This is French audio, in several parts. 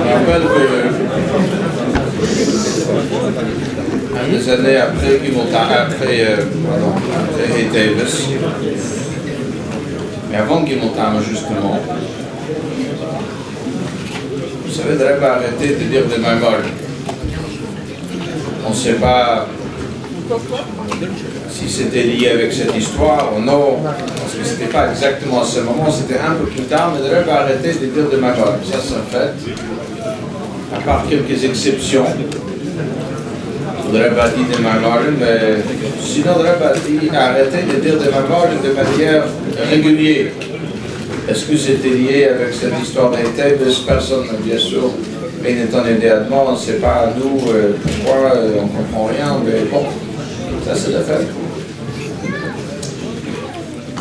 rappelle que des années après Hay Davis, mais avant Guy Montana justement, vous savez, de arrêter de dire des mémoires. On ne sait pas si c'était lié avec cette histoire ou non, parce que c'était pas exactement à ce moment, c'était un peu plus tard, mais de arrêter de dire des mémoires. Ça, c'est un fait. À part quelques exceptions, le Rebbe a dit des mémoires, mais sinon le Rebbe a dit arrêter de dire des mémoires de manière régulière. Est-ce que c'était lié avec cette histoire d'Hay Davis? Personne, bien sûr, bien étant immédiatement, on ne sait pas à nous pourquoi, on ne comprend rien, mais bon, ça c'est le fait.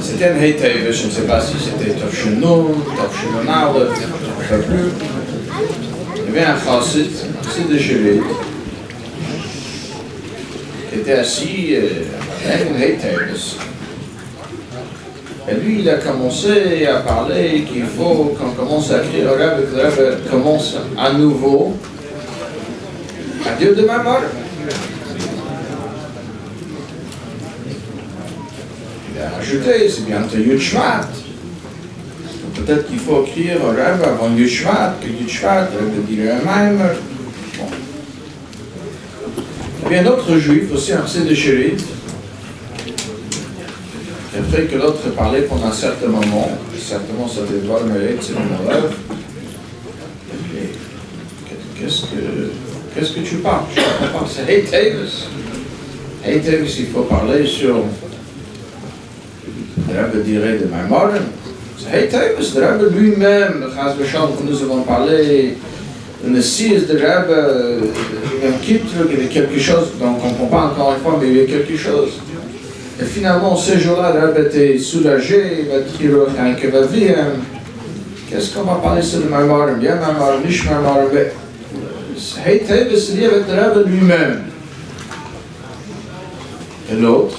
C'était un Hay Davis, je ne sais pas si c'était Tafshinun, Tafshinun, je ne sais plus. Il y avait un chassid, c'est de Chélit, qui était assis avec un Hay Davis. Et lui, il a commencé à parler qu'il faut qu'on commence à écrire au Rebbe, que le Rebbe commence à nouveau à dire de ma mort. Il a rajouté, c'est bientôt Yud Shvat. Peut-être qu'il faut écrire au Rebbe avant Yud Shvat, que Yud Shvat, le Rebbe dirait un Maimer. Bon. Il y avait un autre juif, aussi un chassid de Chélit. Après que l'autre parlait pendant un certain moment, certainement ça devait voir le mérite, c'est mon rêve. Qu'est-ce que tu parles? Je comprends pas, c'est Hay Davis. Hay Davis, il faut parler sur le Rebbe dirait de Maimon. C'est Hay Davis, le Rebbe lui-même, que nous avons parlé, le Sis de Rebbe, même Kippur, il y avait quelque chose, donc on ne comprend pas encore une fois, mais il y avait quelque chose. Et finalement, ce jour-là, le Rebbe était soulagé, il m'a dit un kevavim. Qu'est-ce qu'on va parler sur le Maimorim? Bien Maimorim, Nish Maimorim, mais Hay Davis se lie avec le Rebbe lui-même. Et l'autre,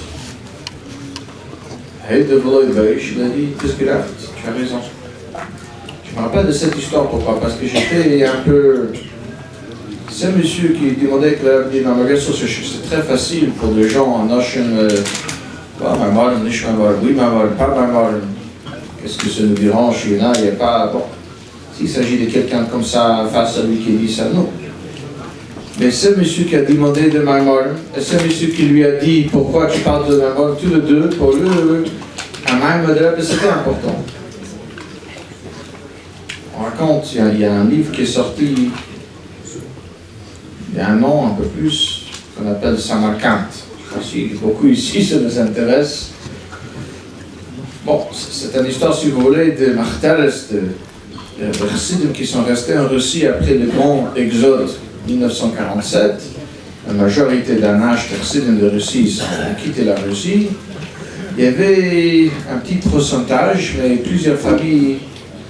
Hay Davis, il a dit, qu'est-ce que là? Tu as raison. Je me rappelle de cette histoire, pourquoi? Parce que j'étais un peu. C'est un monsieur qui demandait que le Rebbe dit, non, mais bien sûr, c'est très facile pour des gens en Ocean. Maimorim, Nish Maimorim, oui Maimorim, pas Maimorim. Qu'est-ce que ça nous dérange? Il n'y a pas. Bon, s'il s'agit de quelqu'un comme ça face à lui qui dit ça, non. Mais ce monsieur qui a demandé de Maimorim, et ce monsieur qui lui a dit pourquoi tu parles de Maimorim, tous les deux, pour lui, un Maimorim de Rebbe, c'était important. On raconte, il y a un livre qui est sorti il y a un an, un peu plus, qu'on appelle Samarkand. Si beaucoup ici, ça nous intéresse. Bon, c'est une histoire, si vous voulez, de Marteres, de chassidim qui sont restés en Russie après le grand exode 1947. La majorité d'Anash, de chassidim de Russie, ont quitté la Russie. Il y avait un petit pourcentage, mais plusieurs familles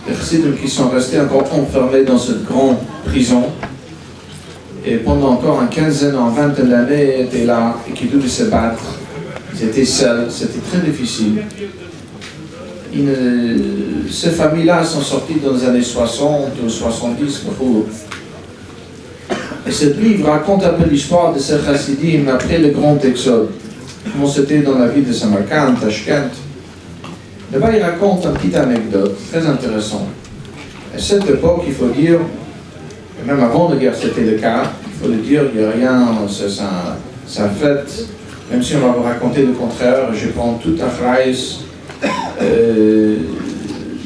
de chassidim qui sont restés encore enfermés dans cette grande prison. Et pendant encore une quinzaine, une vingtaine d'années, étaient là et qui devaient se battre. Ils étaient seuls, c'était très difficile. Ces familles-là sont sorties dans les années 60 ou 70. Et ce livre raconte un peu l'histoire de ces chassidim après le grand exode. Comment c'était dans la ville de Samarkand, Tashkent. Là-bas, il raconte une petite anecdote très intéressante. À cette époque, il faut dire, et même avant la guerre, c'était le cas. Il faut le dire, il n'y a rien, c'est un fait. Même si on va vous raconter le contraire, je prends tout à phrase.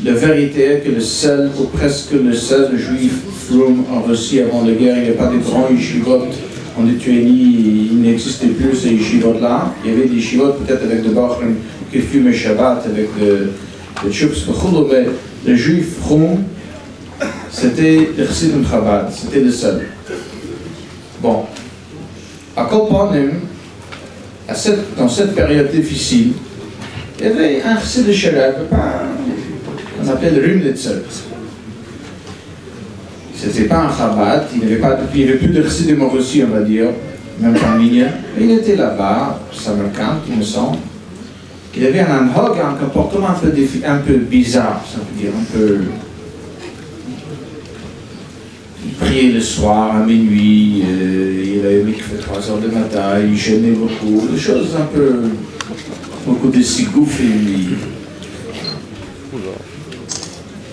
La vérité est que le seul, ou presque le seul juif froum en Russie avant la guerre, il n'y a pas de grands yeshivot en Lituanie, il n'existait plus ces yeshivot-là. Il y avait des yeshivot peut-être avec des borchim qui fumaient Shabbat, avec le tchouks, mais le juif froum, c'était le Chassidim Chabad, c'était le seul. Bon, à Kolponim, dans cette période difficile, il y avait un chassid de Sheleb, qu'on appelle Rumnitzer. C'était pas un Chabad, il n'y avait plus de chassidim en Russie, on va dire. même pas mignon. Il était là-bas, Samarkand, il me semble. Il avait un comportement un peu bizarre, ça veut dire un peu. Il priait le soir à minuit, il avait mis qu'il fait 3 heures du matin, il gênait beaucoup, des choses un peu. Beaucoup de sigouf et lui.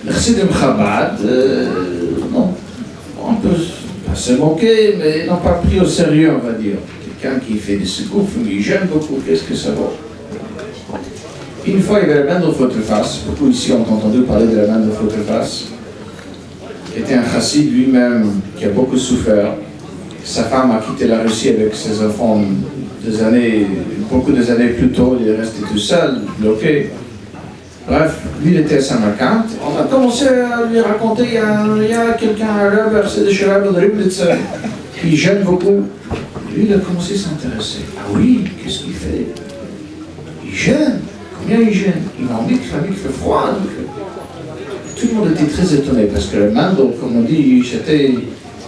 Le Chassidim Chabad, non, on peut pas se moquer, mais ils n'ont pas pris au sérieux, on va dire. Quelqu'un qui fait des sigouf, il gêne beaucoup, qu'est-ce que ça vaut? Une fois, il y avait la main de Fotreface. Beaucoup ici ont entendu parler de la main de Fotreface. Il était un chassid lui-même qui a beaucoup souffert. Sa femme a quitté la Russie avec ses enfants beaucoup d'années plus tôt. Il est resté tout seul, bloqué. Bref, lui, il était à Samarkand. On a commencé à lui raconter, il y a quelqu'un à Rabbe, c'est de chez Rabbe de Riblitz, qui gêne beaucoup. Lui, il a commencé à s'intéresser. Ah oui, qu'est-ce qu'il fait? Il gêne. Combien il gêne? Il m'a dit qu'il fait froid. Donc, tout le monde était très étonné parce que le Mendel, comme on dit, c'était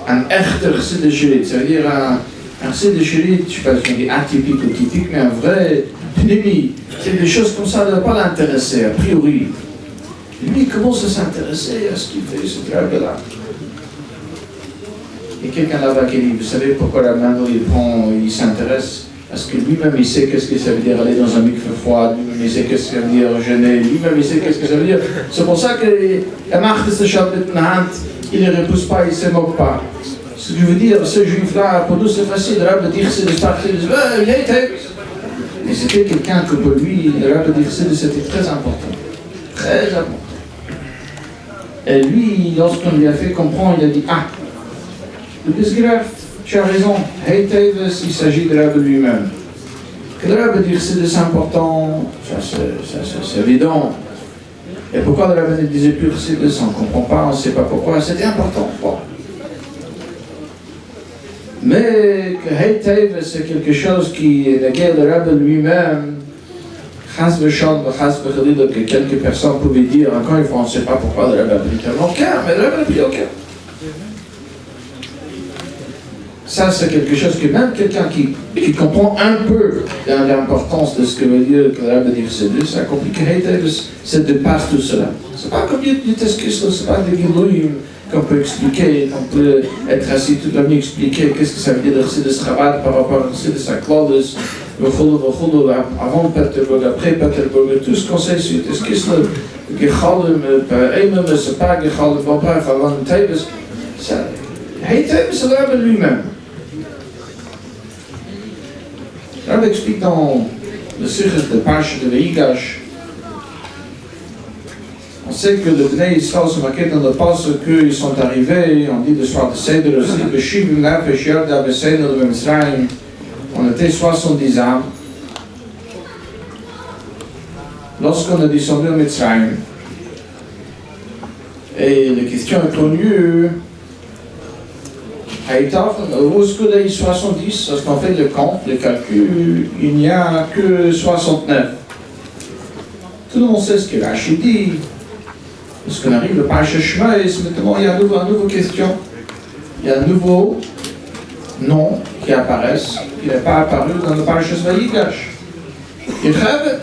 un echter chassid de Shirit. Ça veut dire un chassid de Shirit, je ne sais pas si on dit atypique ou typique, mais un vrai pnimi. C'est des choses comme ça, ne va pas l'intéresser, a priori. Lui, il commence à s'intéresser à ce qu'il fait, ce travail-là. Et quelqu'un là-bas qui dit, vous savez pourquoi le Mendel il s'intéresse? Parce que lui-même il sait qu'est-ce que ça veut dire aller dans un mikveh froid, lui-même il sait qu'est-ce que ça veut dire gêner, lui-même il sait qu'est-ce que ça veut dire. C'est pour ça que la marque de ce chapitre il ne repousse pas, il ne se moque pas. Ce que je veux dire, ce juif-là, pour nous c'est facile, le Rabbe de dire c'est de starter, il a été. Mais c'était quelqu'un que pour lui, le Rabbe de dire c'était très important. Très important. Et lui, lorsqu'on lui a fait comprendre, il a dit, ah, le Bisgraf, tu as raison, il s'agit de Rabbe lui-même. Que le Rabbe dire c'est important, ça c'est évident. Et pourquoi le Rabbe ne disait plus c'est on ne comprend pas, on ne sait pas pourquoi, c'était important. Bon. Mais que Heitev c'est quelque chose qui néguait le Rabbe lui-même, que quelques personnes pouvaient dire, encore une fois on ne sait pas pourquoi le Rabbe a pris tellement au cœur, mais le Rabbe a pris au cœur. Ça, c'est quelque chose que même quelqu'un qui comprend un peu l'importance de ce que veut dire que l'Arabie dit c'est ça complique, c'est de passer tout cela. C'est pas comme du Tesquis, c'est pas des guillouilles qu'on peut expliquer, qu'on peut être assis toute la nuit expliquer qu'est-ce que ça veut dire de ce travail par rapport à de sa claude, avant Peterburg, après Peterburg, tout ce qu'on sait sur Tesquis, le Gechalem, c'est pas Gechalem, bon bref, avant le Taïbes, c'est l'Arabie lui-même. Rabbe explique dans le Sichos de Parsha de Vayigash, on sait que le Bnei Yisraël se marquait dans le passage qu'ils sont arrivés, on dit le soir de Seder aussi, Beshivim Nefesh Yorda Beseder de Mitzrayim, on était 70 âmes. Lorsqu'on est descendu au Mitzrayim, et la question est connue, où est-ce que les 70, parce qu'on fait le compte, le calcul, il n'y a que 69. Tout le monde sait ce que Rashi dit. Lorsqu'on arrive au Parsha Shmaïs, maintenant il y a une nouvelle question. Il y a un nouveau nom qui apparaît, qui n'est pas apparu dans le Parsha Vayigash. Yechevet.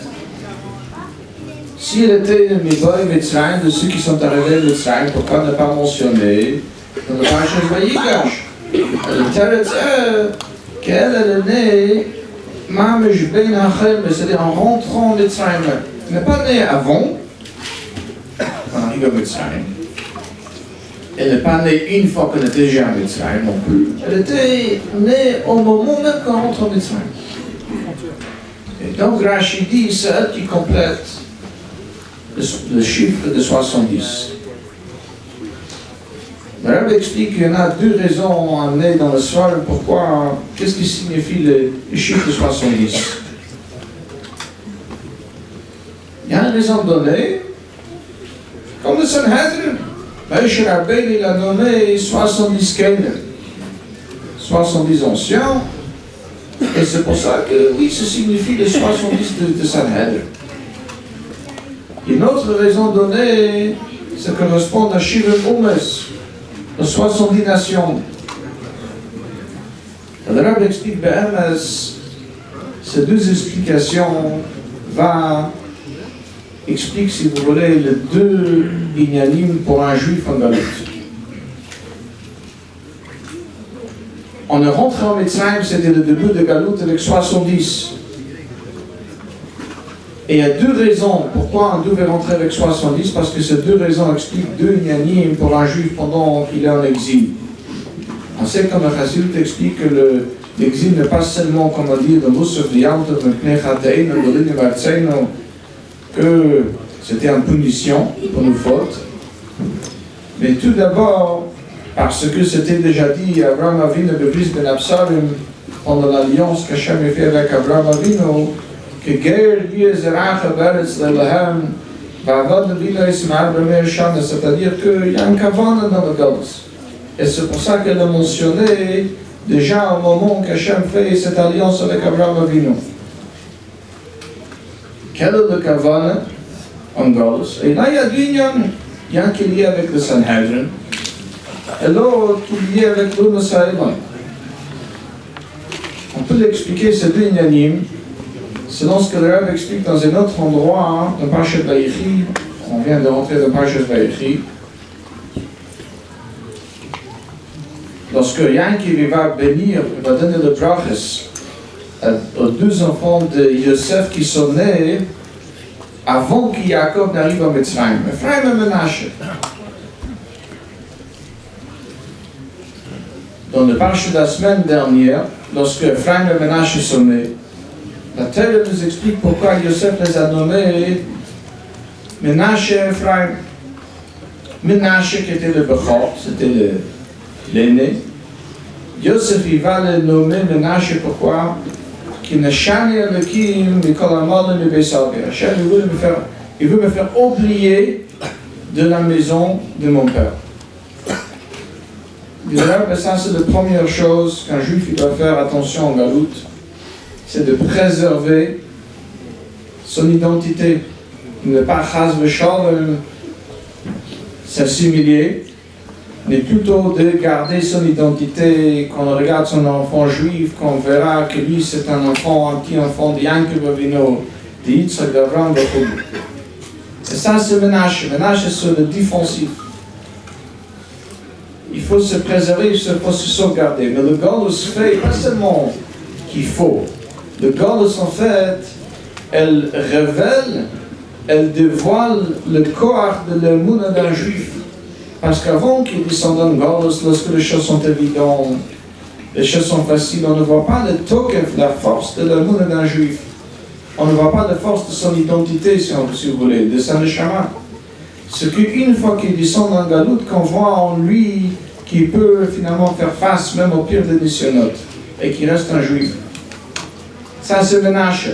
S'il était le Mivoy Mitzrayim, de ceux qui sont arrivés à Mitzrayim, pourquoi ne pas mentionner dans le Parsha Vayigash? Le Teretz qu'elle est née, Mamesh Ben Hachem, c'est-à-dire en rentrant en Mitzrayim. Elle n'est pas née avant, on arrive à Mitzrayim. Elle n'est pas née une fois qu'elle était déjà à Mitzrayim non plus. Elle était née au moment même qu'on rentre en Mitzrayim. Et donc Rashi dit, c'est elle qui complète le chiffre de 70. Le Rabbe explique qu'il y en a deux raisons amenées dans le soir. Pourquoi, qu'est-ce qui signifie le chiffre de 70? Il y a une raison donnée, comme le Sanhedrin. Moshe Rabbeinu il a nommé 70 Kelim, 70 anciens, et c'est pour ça que oui, ça signifie les 70 de Sanhedrin. Une autre raison donnée, ça correspond à Shivim Umes, les 70 nations. Le Rav explique BMS, ces deux explications expliquent, si vous voulez, les deux inyanim pour un juif en Galout. On est rentré en Mitzrayim, c'était le début de Galout avec 70. Et il y a deux raisons pourquoi on devait rentrer avec 70, parce que ces deux raisons expliquent deux inyanim pour un juif pendant qu'il est en exil. On sait comme le Chassidut explique que l'exil n'est pas seulement, comme on dit, le Musaf Diyantav, que c'était une punition pour nos fautes. Mais tout d'abord, parce que c'était déjà dit à Abraham Avinu, Bebris Ben Absalom, pendant l'alliance qu'Hachem a fait avec Abraham Avinu, que Ger Yezeracha Beretz Lelahem, Vavad Levina Ismael Bemer Shana, c'est-à-dire qu'il y a un kavanah dans le Galus. Et c'est pour ça qu'elle a mentionné déjà au moment qu'Hachem fait cette alliance avec Abraham Avinu. Quel est le kavanah en Galus? Et là, il y a deux inyanim. Il y a un qui est lié avec le Sanhedrin, et l'autre qui est lié avec le Mosaïman. On peut l'expliquer, ces deux inyanim, selon ce que le Rav explique dans un autre endroit, dans Parashat Vayechi. On vient de rentrer dans Parashat Vayechi. Lorsque Yankiv va bénir, il va donner le brachas aux deux enfants de Yosef qui sont nés avant que Yaakov n'arrive à Mitzrayim, Ephraim et Menashe. Dans le parasha de la semaine dernière, lorsque Ephraim et Menashe sont nés, la Torah nous explique pourquoi Yosef les a nommés Menashe et Ephraim. Menashe qui était le Bechor, c'était l'aîné. Yosef il va le nommer Menashe pourquoi? Il veut me faire oublier de la maison de mon père. Ça c'est la première chose qu'un juif il doit faire attention en Galout, c'est de préserver son identité, ne pas chas v'shalom s'assimiler, mais plutôt de garder son identité. Quand on regarde son enfant juif, qu'on verra que lui c'est un enfant, un petit enfant de Yankov Avinu, de Yitzhak, d'Avraham, de Jacob. Et ça c'est Menashe. Menashe c'est sur le défensif. Il faut se préserver, il faut se sauvegarder. Mais le Galus fait pas seulement qu'il faut. Le Galus en fait, elle révèle, elle dévoile le corps de l'émouna d'un juif. Parce qu'avant qu'il descende en Galus, lorsque les choses sont évidentes, les choses sont faciles, on ne voit pas le tokef, la force de l'émouna d'un juif. On ne voit pas la force de son identité, si vous voulez, de son neshama. Ce qu'une fois qu'il descend en Galout, qu'on voit en lui qui peut finalement faire face même au pire des nisyonotes et qui reste un juif. Ça c'est Menashe.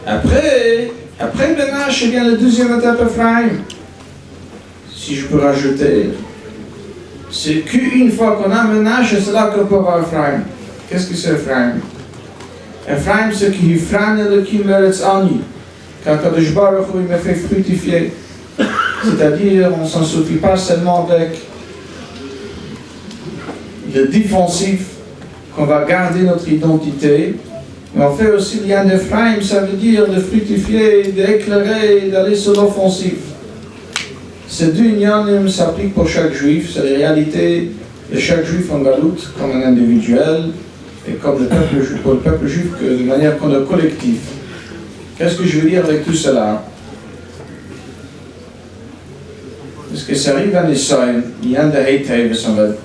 Après Menashe vient le deuxième étape Ephraim. Si je peux rajouter, c'est qu'une fois qu'on a Menashe, c'est là qu'on peut avoir Ephraim. Qu'est-ce que c'est Ephraim? Ephraim c'est qui Yifran Elokim Eretz Ani. Quand Kadosh Baruch Hu me fait fructifier. C'est-à-dire, on ne s'en suffit pas seulement avec le défensif, qu'on va garder notre identité, mais on fait aussi le lien d'Ephraim, ça veut dire de fructifier, d'éclairer, d'aller sur l'offensif. Ces deux inyanim s'appliquent pour chaque juif, c'est la réalité de chaque juif en Galout, comme un individuel, et comme le peuple juif, pour le peuple juif de manière qu'on est collectif. Qu'est-ce que je veux dire avec tout cela? Parce que ça arrive à Nisaïm, il y a un de Heiteves en fait.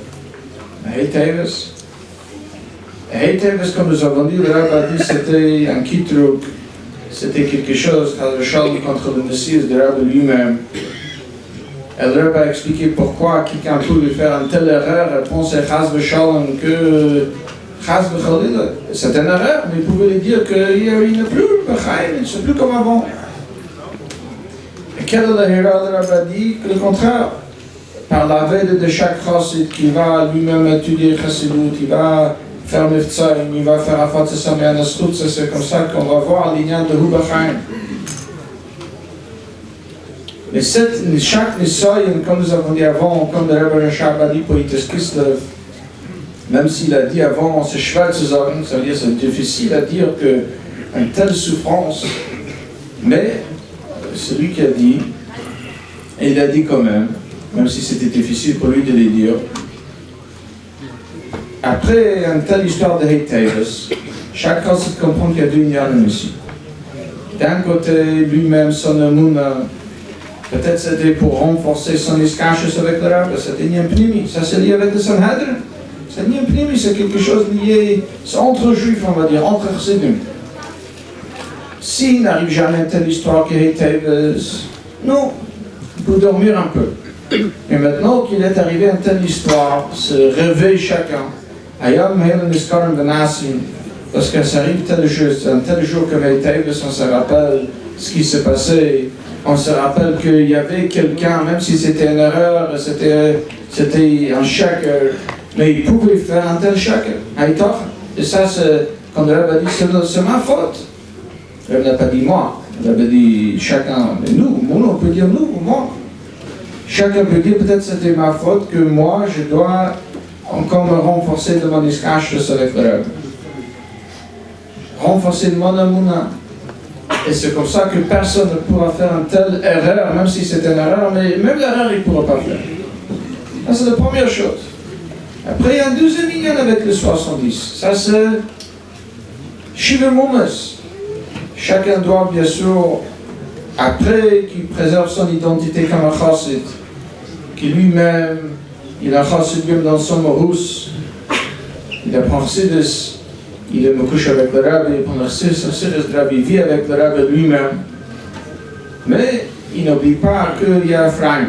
Heiteves, comme nous avons dit, le Rav a dit c'était un kitruk, c'était quelque chose, le Shalom contre le Messias de Rav lui-même. Et le Rav a expliqué pourquoi quelqu'un pouvait faire une telle erreur et penser Chaz v'Shalom que Chaz v'Chalil, c'est une erreur, mais il pouvait lui dire qu'il n'est plus B'chaim, c'est plus comme avant. Et quelle est la héros de Rav a dit? Que le contraire. Par la veille de chaque chassid qui va lui-même étudier chassidut, il va faire miftzaim, il va faire afat sameh anaschut, c'est comme ça qu'on va voir l'ignan de Hu B'chaim. Mais chaque nisaïm, comme nous avons dit avant, comme le Rebbe Rashab a dit pour Yitzhak Kislev, même s'il a dit avant, c'est schwer zu sagen, ça veut dire c'est difficile à dire qu'une telle souffrance, mais celui qui a dit, et il a dit quand même si c'était difficile pour lui de le dire, après une telle histoire de Heiteves, chacun se comprend qu'il y a deux Inyanim ici. D'un côté, lui-même, son amouna, peut-être c'était pour renforcer son iskachus avec le Rabbe, c'était Inyan Pnimi, ça c'est lié avec le Sanhedrin. C'est Inyan Pnimi, c'est quelque chose lié, c'est entre juifs, on va dire, entre chassidim. S'il n'arrive jamais à une telle histoire que Heiteves, non, il peut dormir un peu. Mais maintenant qu'il est arrivé à une telle histoire, se réveille chacun. Ayam Helen Iskarim Benasim, parce que ça arrive tel jour comme Heiteves, on se rappelle ce qui s'est passé. On se rappelle qu'il y avait quelqu'un, même si c'était une erreur, c'était un shaker, mais il pouvait faire un tel shaker. Et ça, quand le Rabbe a dit, c'est ma faute. Le Rabbe n'a pas dit moi, le Rabbe a dit chacun, mais nous, on peut dire nous ou moi. Chacun peut dire peut-être c'était ma faute, que moi je dois encore me renforcer de mon iskachus avec le Rabbe. Renforcer de mon amouna. Et c'est comme ça que personne ne pourra faire une telle erreur, même si c'est une erreur, mais même l'erreur il ne pourra pas faire. Ça c'est la première chose. Après il y a un deuxième lien avec le 70. Ça c'est Shiva Mumas. Chacun doit bien sûr, après qu'il préserve son identité comme un chassid, qui lui-même, il a chassid même dans son morus, il apprend chassidus, il est me couche avec le Rabbe, il prend le Rabbe, il vit avec le Rabbe lui-même. Mais il n'oublie pas qu'il y a Ephraim,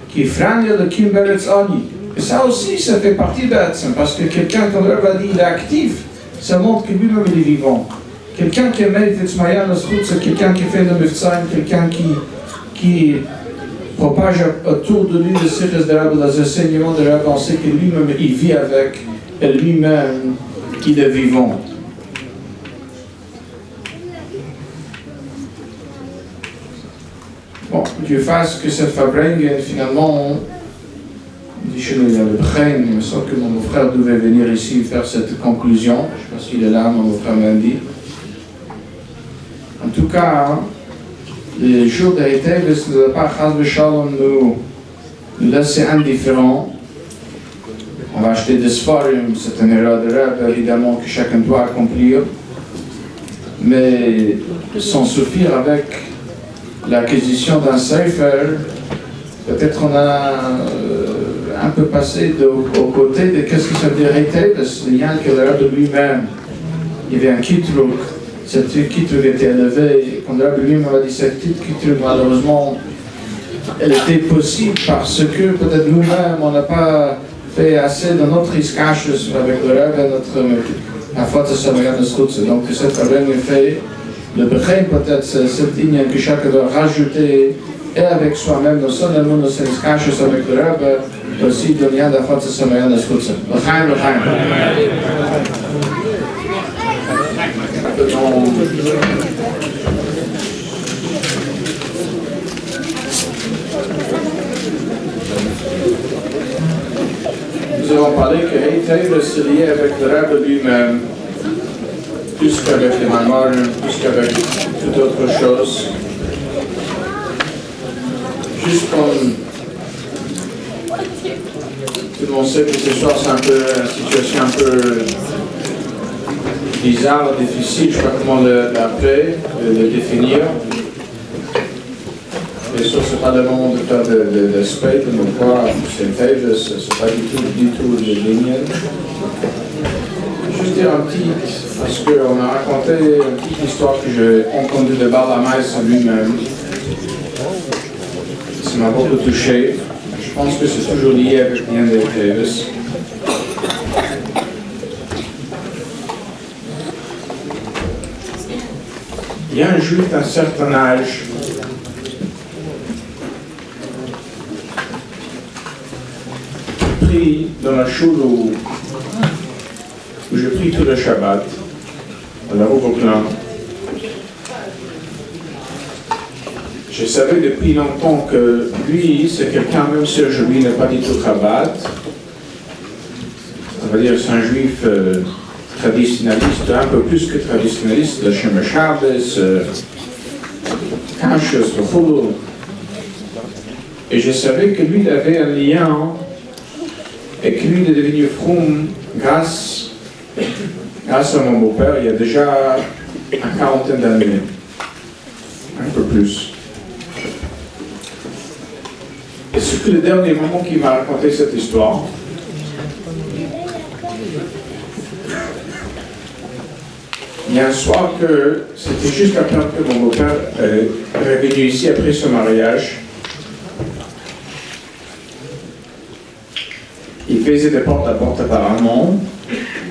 qui Ephraim est le Kimberetz Ani. Et ça aussi, ça fait partie d'Atzem, parce que quelqu'un, comme le Rabbe a dit, il est actif, ça montre que lui-même il est vivant. Quelqu'un qui mérite Tzmayan Aschut, c'est quelqu'un qui fait le Miftzayim, quelqu'un qui propage autour de lui le Siches de Rabbe, les enseignements de Rabbe, on sait que lui-même il vit avec, et lui-même il est vivant. Bon, Dieu fasse que cette fabrique, finalement, dit chez nous, il y a le Bchein, il me semble que mon frère devait venir ici faire cette conclusion. Je ne sais pas s'il est là, mon frère m'a dit. En tout cas, les jours d'Heiteves ne doivent pas, Chas v'Shalom, nous laisser indifférents. On va acheter des Sfarim, c'est une erreur de Rabbe, évidemment, que chacun doit accomplir. Mais sans suffire avec l'acquisition d'un Sefer, peut-être on a un peu passé aux côtés de qu'est-ce que ça veut dire Heiteves, le lien que le Rabbe lui-même, il y avait un Kitruk. Cette Kitruk était élevée, quand le Rabbe lui-même a dit cette Kitruk, malheureusement, elle était possible parce que peut-être nous-mêmes, on n'a pas fait assez de notre iskachus avec le Rabbe et notre afot Samayat Aschut. Donc cette problème est fait. Le Bchein peut-être cette ligne que chacun doit rajouter et avec soi-même dans son amour, dans son iskachus avec le Rabbe, aussi le lien d'afot Samayat Aschut. L'chaim. Nous avons parlé que Heiteves se liait avec le Rabbe lui-même, plus qu'avec les Mamorim, plus qu'avec toute autre chose. Juste comme tout le monde sait que ce soir c'est un peu une situation un peu bizarre, difficile, je ne sais pas comment l'appeler, le définir. Bien sûr, ce n'est pas le moment de faire de spray, de me voir, c'est Heiteves, ce n'est pas du tout le ligne. Juste dire un petit, parce qu'on a raconté une petite histoire que j'ai entendue de Barlamais lui-même. Ça m'a beaucoup touché. Je pense que c'est toujours lié avec l'Inyan de Heiteves. Il y a un juif d'un certain âge pris dans la choule où je prie tout le Shabbat, à la rue Brooklyn. Je savais depuis longtemps que lui, c'est quelqu'un, même si aujourd'hui n'est pas du tout Chabad, va dire, c'est un juif traditionnaliste, un peu plus que traditionnaliste, le Shem Shabbos, Kashus, le Cholo. Et je savais que lui, il avait un lien, et que lui, il est devenu froum grâce à mon beau-père, il y a déjà une quarantaine d'années, un peu plus. Et c'est que le dernier moment qu'il m'a raconté cette histoire, il y a un soir que c'était juste après que mon beau-père est venu ici après ce mariage. Il faisait des portes à porte apparemment,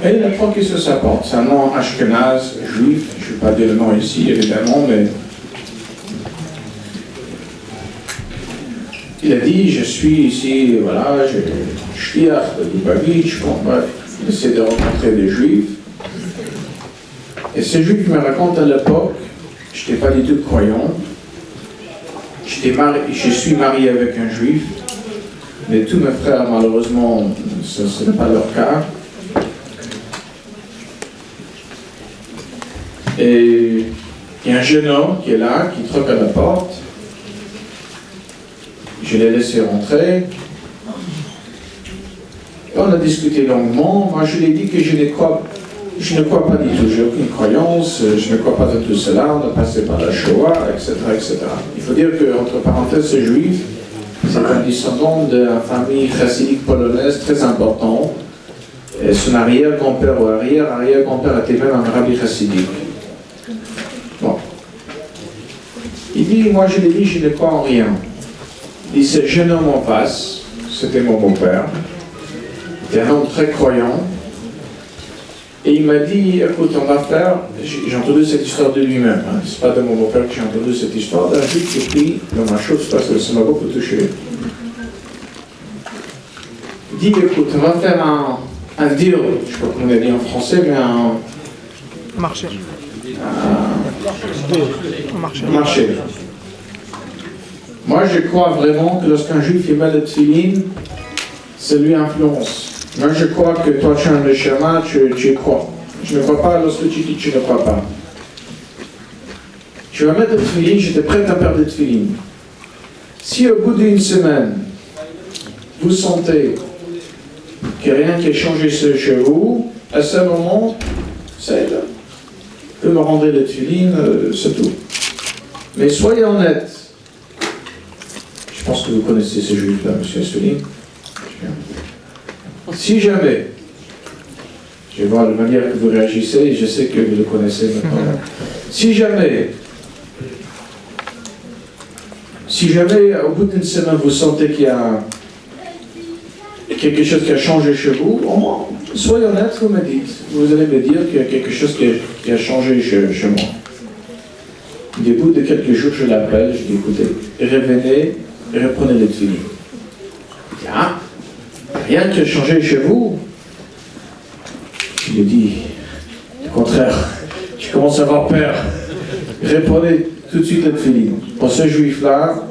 et il a troqué sur sa porte. C'est un nom ashkenaz, juif, je ne vais pas dire le nom ici évidemment, mais il a dit, je suis ici, voilà, je suis à Lubavitch, bon, bref, il essaie de rencontrer des juifs. Et ce juif me raconte à l'époque, je n'étais pas du tout croyant, je suis marié avec un juif, mais tous mes frères, malheureusement, ce n'est pas leur cas. Et il y a un jeune homme qui est là, qui troque à la porte. Je l'ai laissé rentrer. Et on a discuté longuement. Moi, je lui ai dit que je ne crois pas du tout. J'ai aucune croyance. Je ne crois pas dans tout cela. On a passé par la Shoah, etc., etc. Il faut dire qu'entre parenthèses, ce juif, c'est un descendant d'une famille chassidique polonaise très importante. Et son arrière-grand-père ou arrière-arrière-grand-père était même un rabbi chassidique. Bon. Il dit, moi je lui ai dit, je ne crois en rien. Il dit, ce jeune homme en face, c'était mon beau-père, était un homme très croyant. Et il m'a dit, écoute, on va faire, j'ai entendu cette histoire de lui-même, hein. C'est pas de mon beau-père que j'ai entendu cette histoire, d'un juif qui est pris dans ma chose, parce que ça m'a beaucoup touché. Il dit, écoute, on va faire un deal, je ne sais pas comment on a dit en français, mais un marché. Un marché. Moi, je crois vraiment que lorsqu'un juif il met le tefillin, ça lui influence. Moi, je crois que toi, tu as un schéma, tu y crois. Je ne crois pas lorsque tu dis que tu ne crois pas. Tu vas mettre le tefillin, j'étais prêt à perdre le tefillin. Si au bout d'une semaine, vous sentez qu'il n'y a rien qui a changé chez vous, à ce moment, c'est là. Vous me rendez le tefillin, c'est tout. Mais soyez honnête. Je pense que vous connaissez ces juifs-là, M. Assouline. Si jamais, je vais voir la manière que vous réagissez, et je sais que vous le connaissez maintenant. Si jamais, au bout d'une semaine, vous sentez qu'il y a quelque chose qui a changé chez vous, au moins, soyez honnête, vous me dites. Vous allez me dire qu'il y a quelque chose qui a changé chez moi. Au bout de quelques jours, je l'appelle, je dis, écoutez, revenez et reprenez le tefillin. Il dit, ah, rien qui a changé chez vous. Je lui dis, au contraire, je commence à avoir peur. Reprenez tout de suite le tefillin. Pour ce juif-là,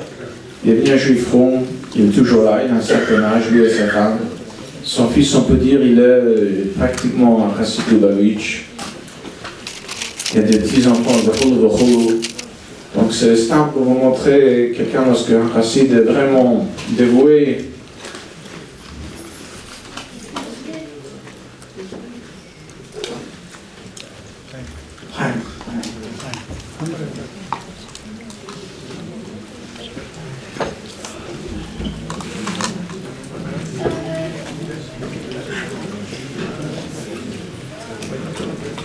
il est devenu un juif rond, il est toujours là, il a un certain âge, lui et sa femme. Son fils, on peut dire, il est pratiquement un chassid Lubavitch. Il y a des petits-enfants de Cholo. Donc c'est simple pour vous montrer quelqu'un lorsqu'un chassid est vraiment dévoué.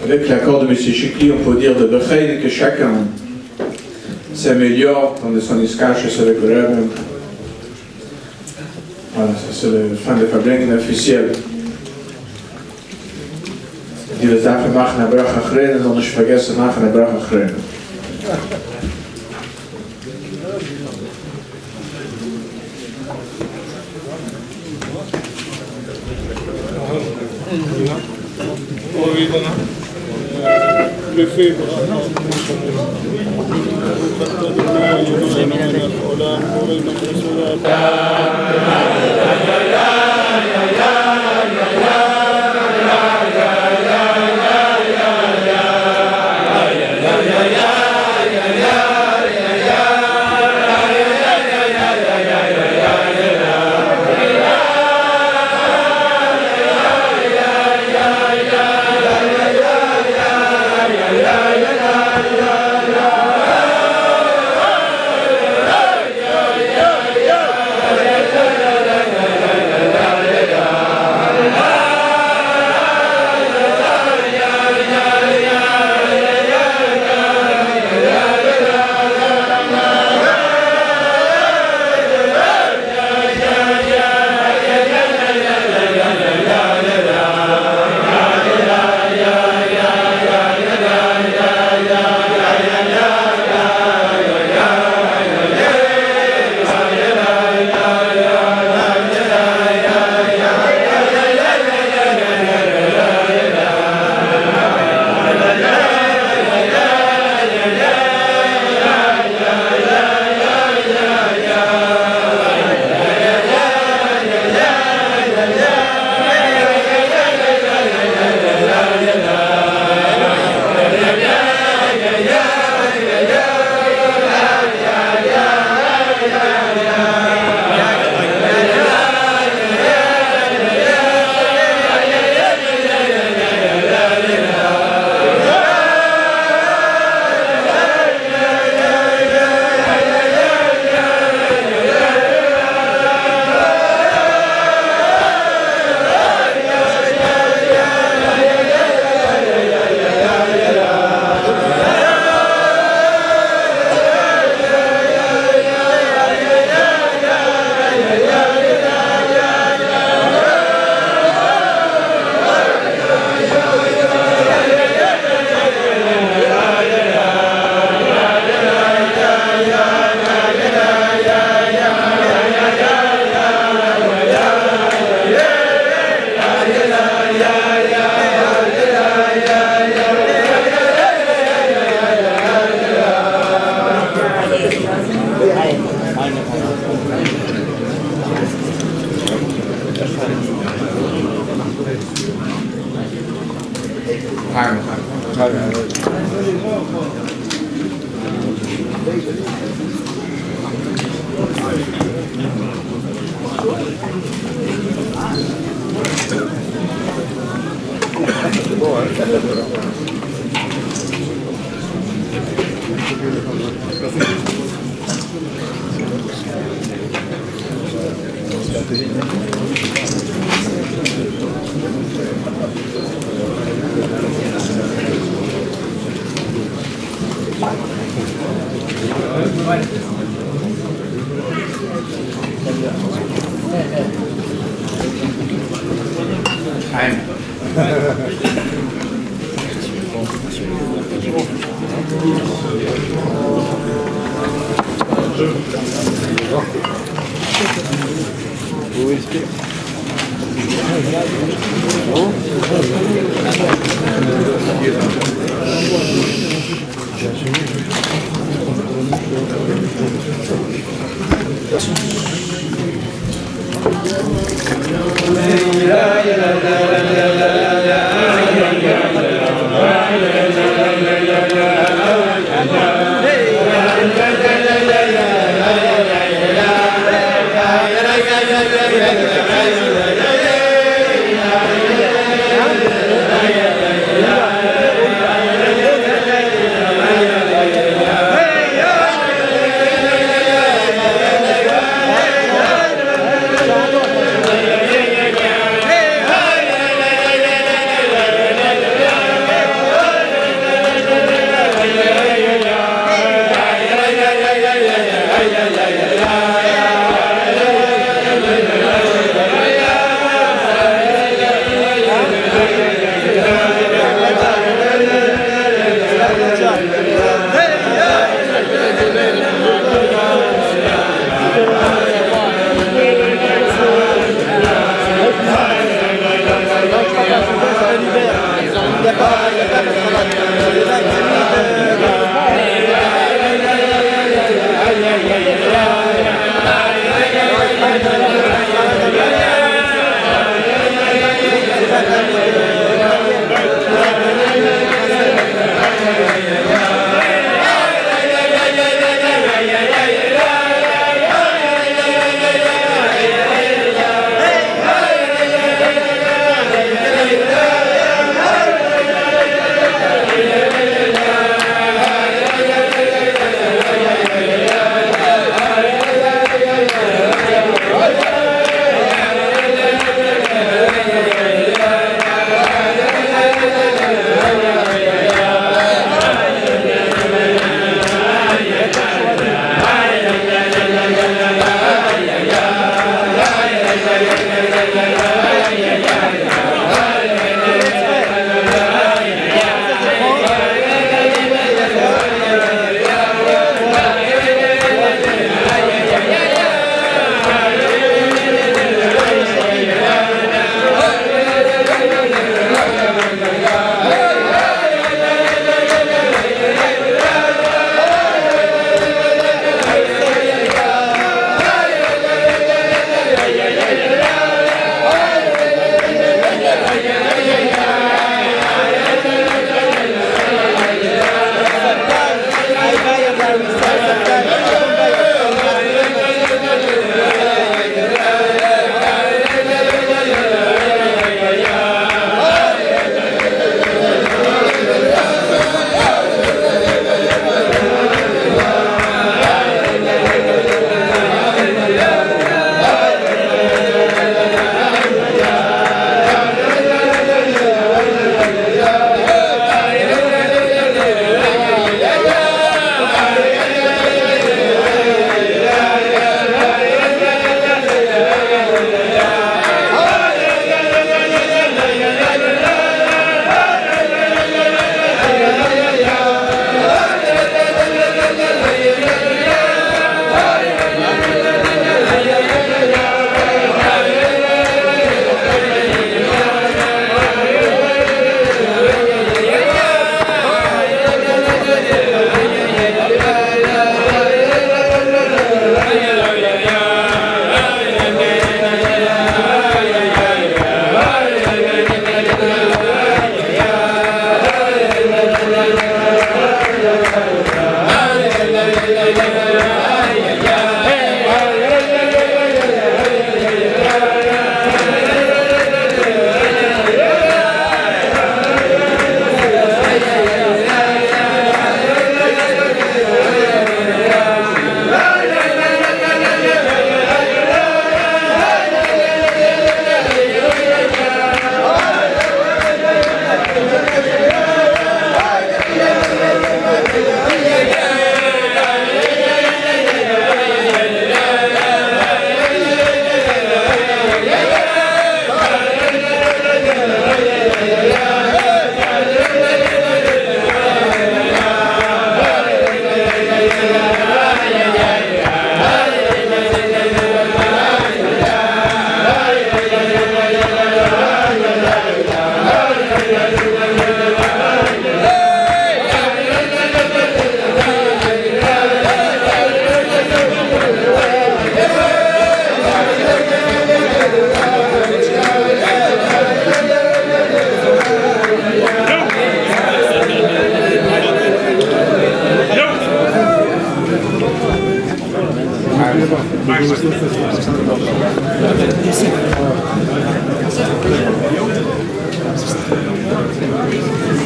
Avec l'accord de M. Chikli, on peut dire de Bechein que chacun s'améliore dans son iskash avec le Rebbe. Voilà, ça c'est la fin de Fabling officiel. Die we daarvoor maken naar Brach Achrenen, dan is vergessen maken naar Brach Achrenen. Il n'y a pas de travail.